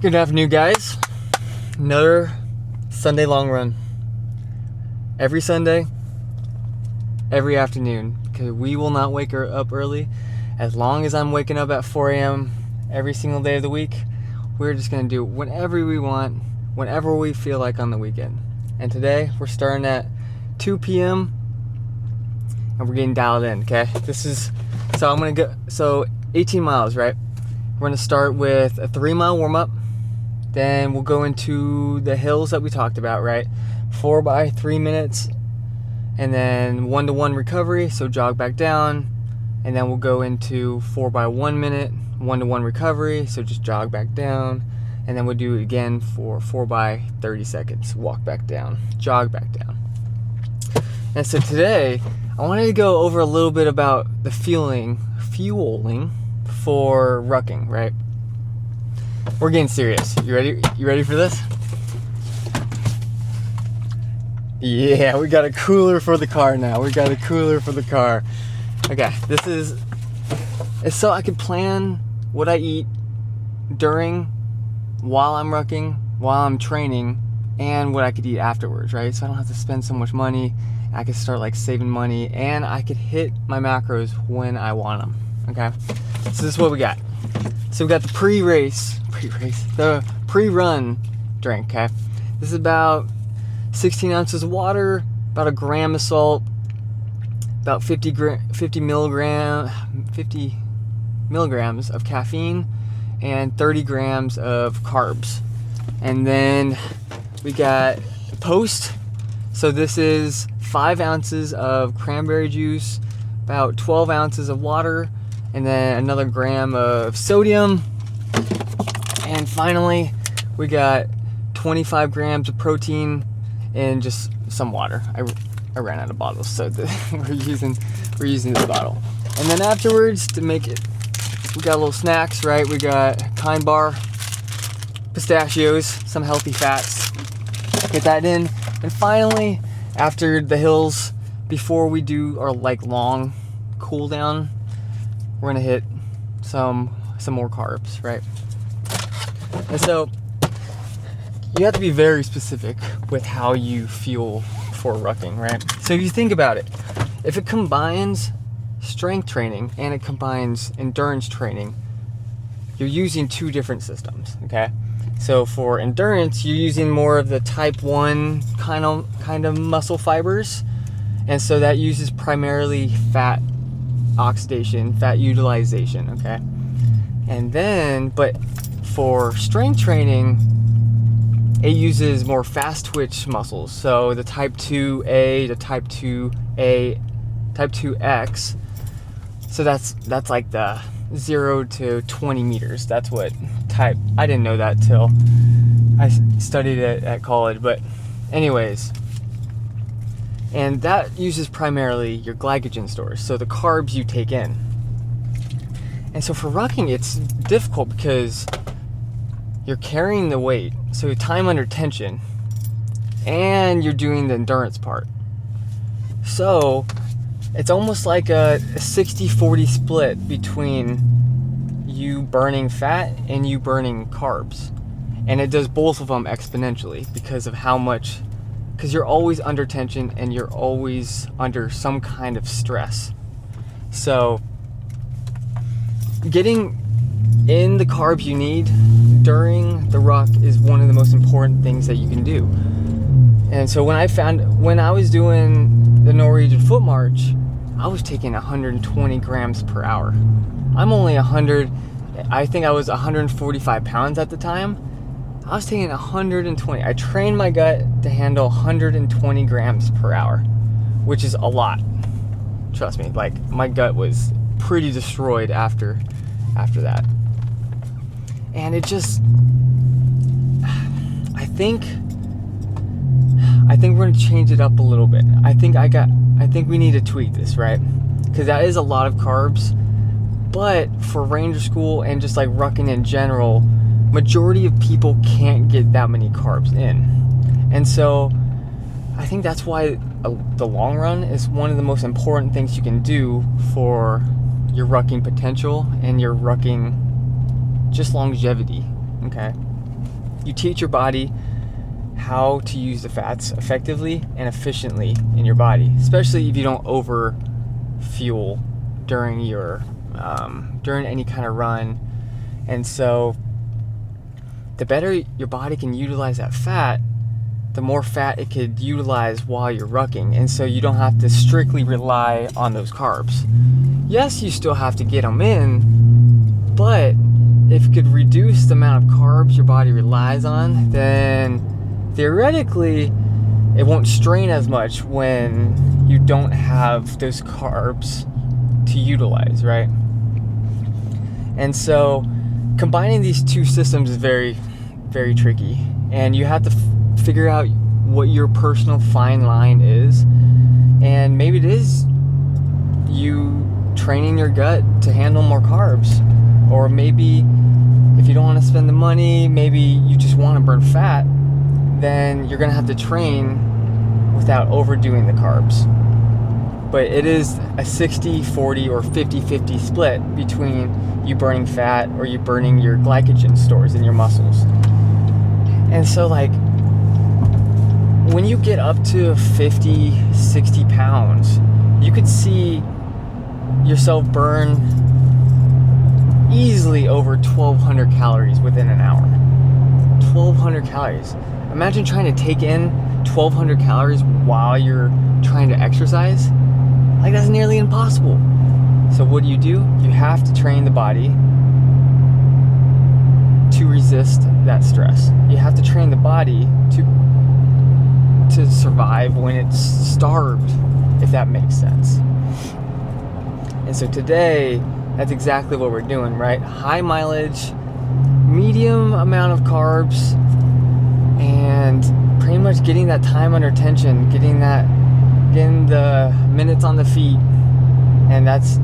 Good afternoon, guys. Another Sunday long run. Every Sunday, every afternoon, because we will not wake up early. As long as I'm waking up at 4 a.m. every single day of the week, we're just going to do whenever we want, whenever we feel like on the weekend. And today, we're starting at 2 p.m. and we're getting dialed in, okay? So I'm going to go, 18 miles, right? We're going to start with a 3-mile warm-up. Then we'll go into the hills that we talked about, right? 4 by 3 minutes, and then 1-to-1 recovery, so jog back down, and then we'll go into 4 by 1 minute, 1-to-1 recovery, so just jog back down, and then we'll do it again for 4 by 30 seconds, walk back down, jog back down. And so today, I wanted to go over a little bit about the fueling for rucking, right? We're getting serious. You ready? You ready for this? Yeah, we got a cooler for the car now. We got a cooler for the car. Okay, it's so I can plan what I eat while I'm rucking, while I'm training, and what I could eat afterwards, right? So I don't have to spend so much money. I can start like saving money, and I could hit my macros when I want them. Okay, so this is what we got. So we got the the pre-run drink, okay? This is about 16 ounces of water, about a gram of salt, about 50 milligrams of caffeine, and 30 grams of carbs. And then we got Post. So this is 5 ounces of cranberry juice, about 12 ounces of water, and then another gram of sodium. And finally, we got 25 grams of protein and just some water. I ran out of bottles, so we're using this bottle. And then afterwards, to make it, we got little snacks, right? We got Kind Bar, pistachios, some healthy fats. Get that in. And finally, after the hills, before we do our like long cool down, we're gonna hit some more carbs, right? And so you have to be very specific with how you fuel for rucking, right? So if you think about it, if it combines strength training and it combines endurance training, you're using two different systems, okay? So for endurance, you're using more of the type 1 kind of muscle fibers, and so that uses primarily fat oxidation, fat utilization, okay? And then, but for strength training, it uses more fast twitch muscles. So the type 2A, the type 2A, type 2X. So that's like the 0 to 20 meters. That's what type, I didn't know that till I studied it at college, but anyways. And that uses primarily your glycogen stores, so the carbs you take in. And so for rucking, it's difficult because you're carrying the weight, so time under tension, and you're doing the endurance part. So it's almost like a 60-40 split between you burning fat and you burning carbs. And it does both of them exponentially because of because you're always under tension and you're always under some kind of stress. So getting in the carbs you need during the ruck is one of the most important things that you can do. And so when I was doing the Norwegian foot march, I was taking 120 grams per hour. I'm only I think I was 145 pounds at the time. I was taking 120. I trained my gut to handle 120 grams per hour, which is a lot. Trust me, like my gut was pretty destroyed after that. And it just, I think we're gonna change it up a little bit. I think we need to tweak this, right? Because that is a lot of carbs, but for ranger school and just like rucking in general, majority of people can't get that many carbs in. And so I think that's why the long run is one of the most important things you can do for your rucking potential and your rucking just longevity, okay? you teach your body how to use the fats effectively and efficiently in your body, especially if you don't over fuel during your during any kind of run. And so the better your body can utilize that fat, the more fat it could utilize while you're rucking, and so you don't have to strictly rely on those carbs. Yes, you still have to get them in, but if you could reduce the amount of carbs your body relies on, then theoretically it won't strain as much when you don't have those carbs to utilize, right? And so combining these two systems is very, very tricky, and you have to figure out what your personal fine line is. And maybe it is you training your gut to handle more carbs, or maybe if you don't want to spend the money, maybe you just want to burn fat, then you're going to have to train without overdoing the carbs. But it is a 60-40 or 50-50 split between you burning fat or you burning your glycogen stores in your muscles. And so like when you get up to 50, 60 pounds, you could see yourself burn easily over 1,200 calories within an hour. 1,200 calories. Imagine trying to take in 1,200 calories while you're trying to exercise. Like, that's nearly impossible. So what do? You have to train the body to resist that stress. You have to train the body to survive when it's starved, if that makes sense. And so today, that's exactly what we're doing, right? High mileage, medium amount of carbs, and pretty much getting that time under tension, getting the minutes on the feet, and that's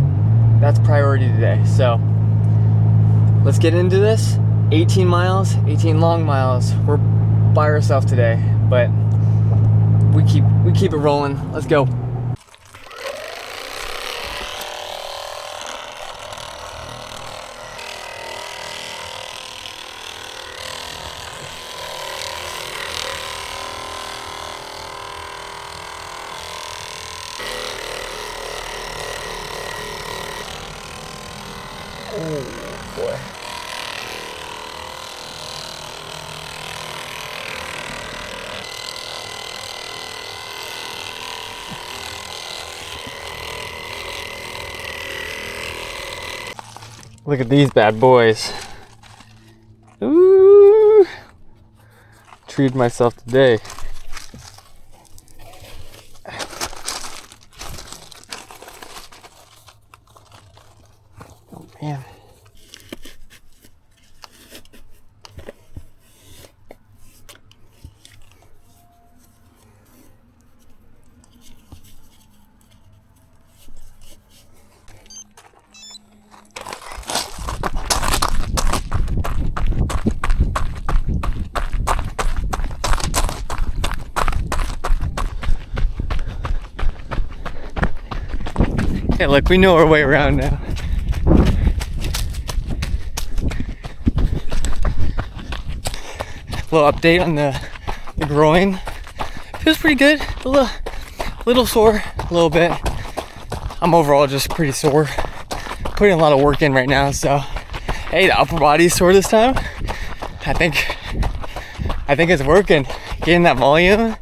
priority today. So let's get into this. 18 miles, 18 long miles. We're by ourselves today, but we keep it rolling. Let's go. Oh boy. Look at these bad boys. Ooh. Treated myself today. Oh man. Yeah, look, we know our way around now. Little update on the groin. Feels pretty good. A little sore, a little bit. I'm overall just pretty sore. Putting a lot of work in right now, so hey, the upper body's sore this time. I think it's working. Getting that volume.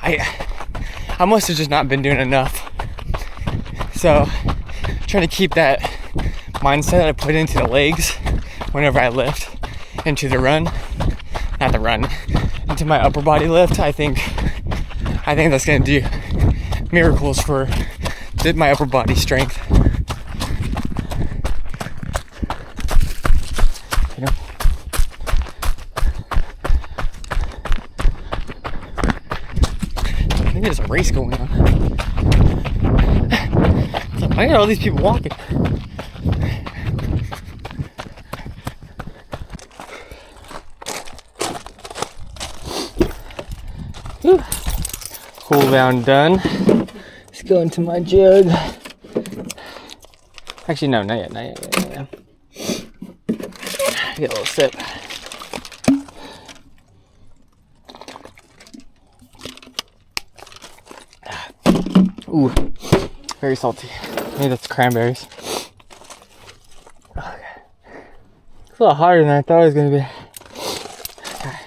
I must have just not been doing enough. So, trying to keep that mindset I put into the legs whenever I lift into the run, not the run, into my upper body lift. I think that's gonna do miracles for my upper body strength. You know? I think there's a race going on. I got all these people walking. Whew. Cool down done. Let's go into my jug. Actually, no, not yet. Get a little sip. Ooh, very salty. Maybe that's cranberries. Okay. It's a lot harder than I thought it was gonna be. Okay.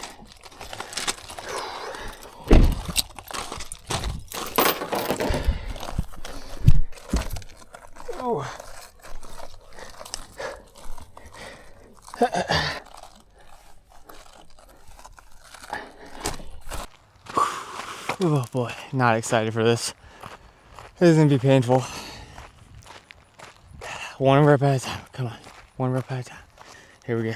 Oh. Oh boy, not excited for this. This is gonna be painful. One rep at a time. Come on. One rep at a time. Here we go.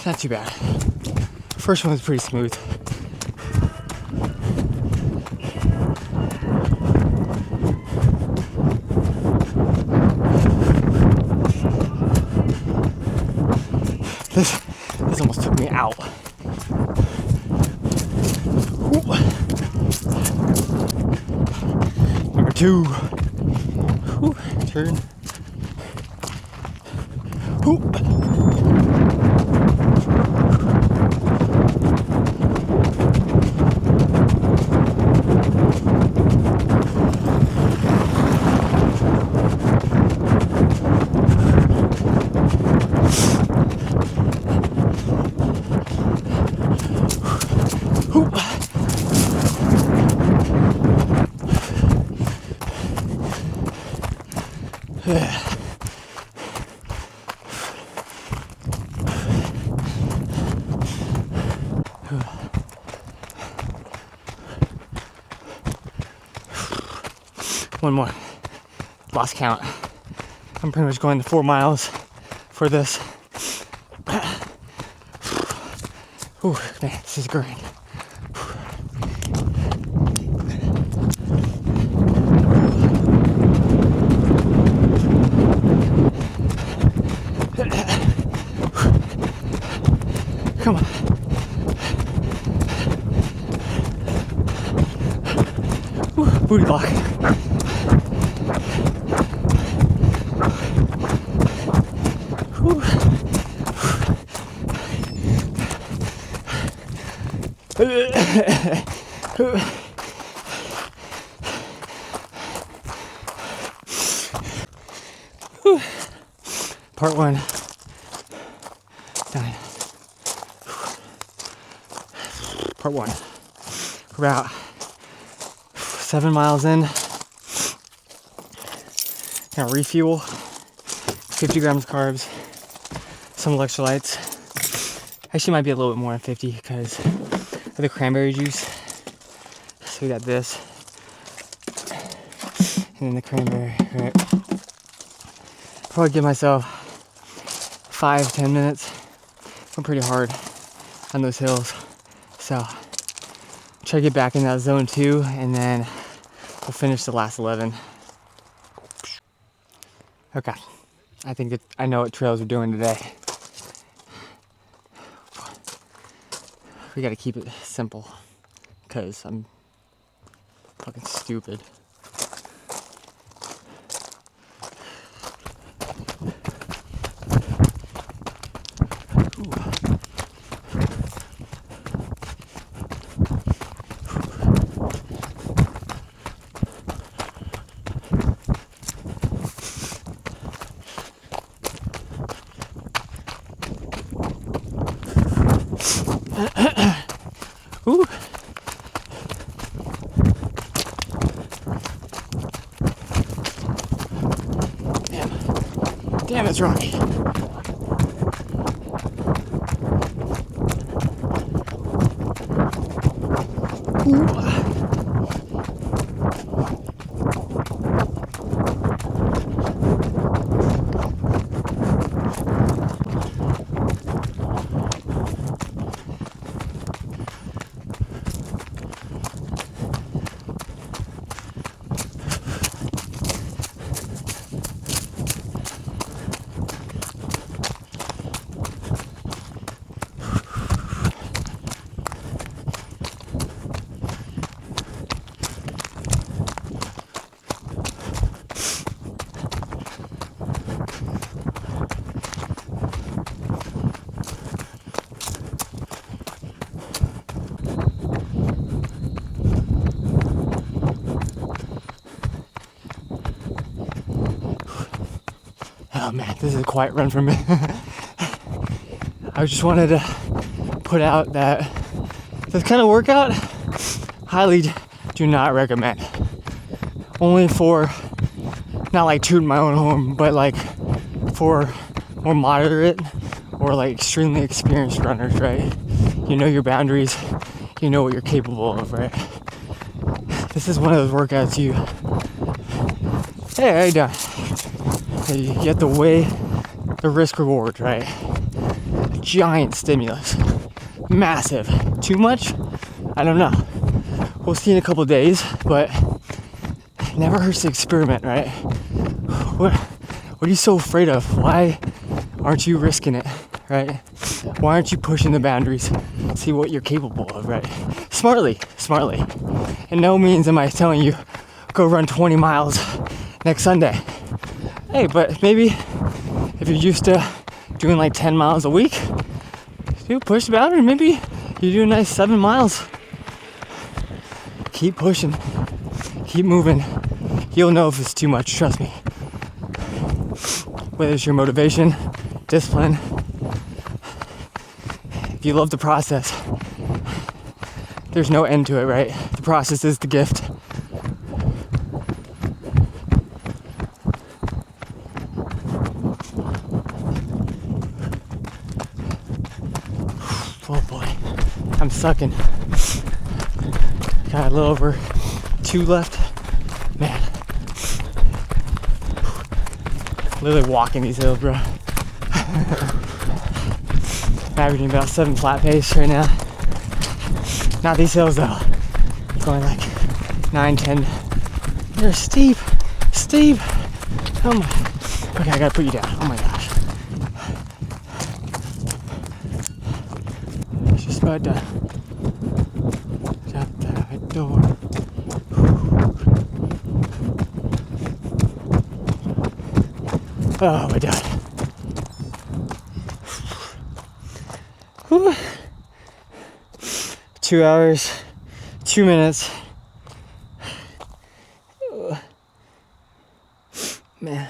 Not too bad. First one was pretty smooth. This almost took me out. Ooh. Number 2. Ooh. Turn. Ooh. One more. Lost count. I'm pretty much going to 4 miles for this. Ooh, man, this is great. Come on. Ooh, booty block. Part 1 done. Part 1. We're about 7 miles in. Now refuel. 50 grams carbs. Some electrolytes. Actually might be a little bit more than 50 because of the cranberry juice. So we got this. And then the cranberry, right? Probably give myself 5-10 minutes. I'm pretty hard on those hills. So try to get back in that zone 2 and then we'll finish the last 11. Okay. I know what trails we're doing today. We gotta keep it simple because I'm fucking stupid. Ooh. Damn, it's rocky. Ooh. Oh man, this is a quiet run for me. I just wanted to put out that this kind of workout, highly do not recommend. Only for, not like tooting my own horn, but like for more moderate or like extremely experienced runners, right? You know your boundaries, you know what you're capable of, right? This is one of those workouts hey, how you doing? You have to weigh the risk reward, right? Giant stimulus, massive. Too much? I don't know. We'll see in a couple days, but it never hurts to experiment, right? What are you so afraid of? Why aren't you risking it, right? Why aren't you pushing the boundaries? See what you're capable of, right? Smartly. In no means am I telling you, go run 20 miles next Sunday. Hey, but maybe if you're used to doing like 10 miles a week, push the boundary. Maybe you do a nice 7 miles. Keep pushing. Keep moving. You'll know if it's too much, trust me. Whether it's your motivation, discipline. If you love the process, there's no end to it, right? The process is the gift. Oh boy, I'm sucking. Got a little over 2 left. Man, literally walking these hills, bro. Averaging about 7 flat pace right now. Not these hills though. Going like 9, 10. They're steep. Oh my. Okay, I gotta put you down. Oh my gosh. It's just about done. Shut that door. Oh my god. Whew. 2 hours, 2 minutes. Man.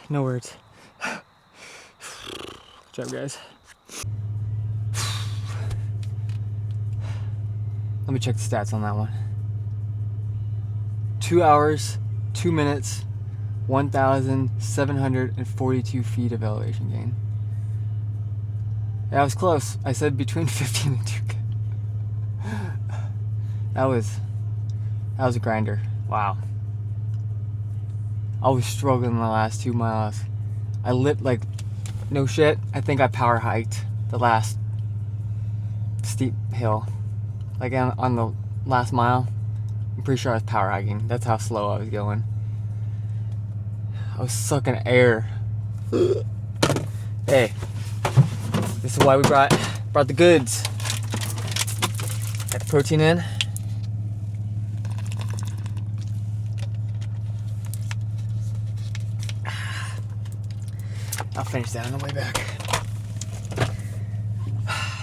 No words. Good job, guys. Let me check the stats on that one. 2 hours, 2 minutes, 1,742 feet of elevation gain. Yeah, I was close. I said between 15 and 2K. That was a grinder. Wow. I was struggling the last 2 miles. I lit like, no shit, I think I power hiked the last steep hill. Like on the last mile, I'm pretty sure I was power hiking. That's how slow I was going. I was sucking air. Hey, this is why we brought the goods. Got the protein in. I'll finish that on the way back.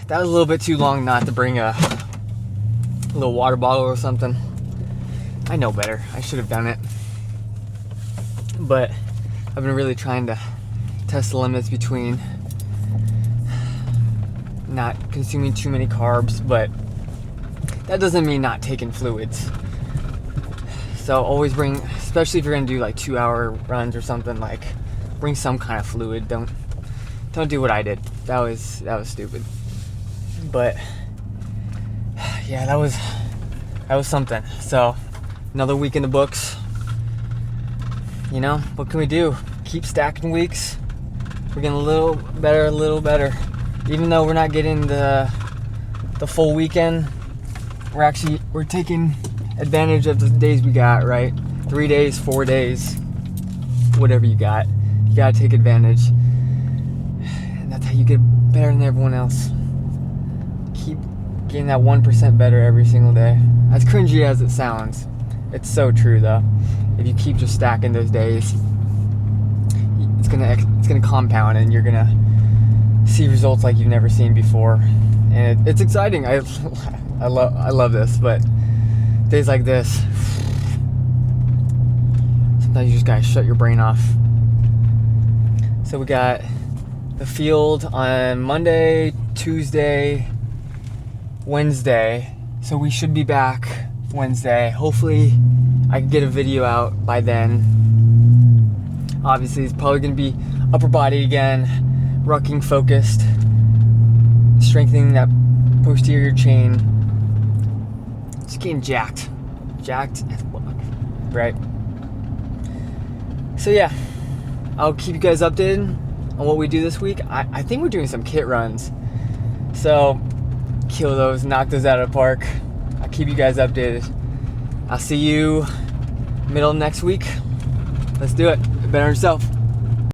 That was a little bit too long not to bring a little water bottle or something. I know better. I should have done it. But I've been really trying to test the limits between not consuming too many carbs, but that doesn't mean not taking fluids. So always bring, especially if you're gonna do like 2-hour runs or something, like bring some kind of fluid. Don't do what I did. That was stupid. But yeah, that was something. So another week in the books. You know, what can we do? Keep stacking weeks. We're getting a little better. Even though we're not getting the full weekend, we're taking advantage of the days we got, right? 3 days, 4 days, whatever you got. You gotta take advantage. And that's how you get better than everyone else. Keep getting that 1% better every single day. As cringy as it sounds, it's so true though. If you keep just stacking those days, it's gonna compound and you're gonna see results like you've never seen before. and it's exciting. I love this, but days like this, sometimes you just gotta shut your brain off. So we got the field on Monday, Tuesday, Wednesday. So we should be back Wednesday. Hopefully I can get a video out by then. Obviously it's probably gonna be upper body again, rucking focused, strengthening that posterior chain. Just getting jacked as fuck, right? So yeah, I'll keep you guys updated on what we do this week. I think we're doing some kit runs, so kill those, knock those out of the park. I'll keep you guys updated. I'll see you middle of next week. Let's do it. Bet on yourself.